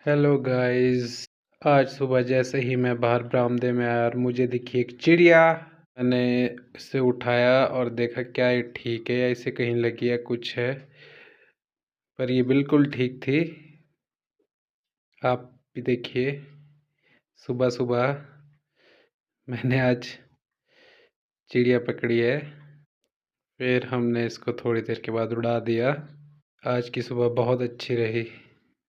Hello guys. आज सुबह जैसे ही मैं बाहर बरामदे में आया और मुझे दिखी एक चिड़िया। मैंने इसे उठाया और देखा क्या ये ठीक है या इसे कहीं लगी है कुछ है, पर ये बिल्कुल ठीक थी। आप भी देखिए, सुबह सुबह मैंने आज चिड़िया पकड़ी है। फिर हमने इसको थोड़ी देर के बाद उड़ा दिया। आज की सुबह बहुत अच्छी रही।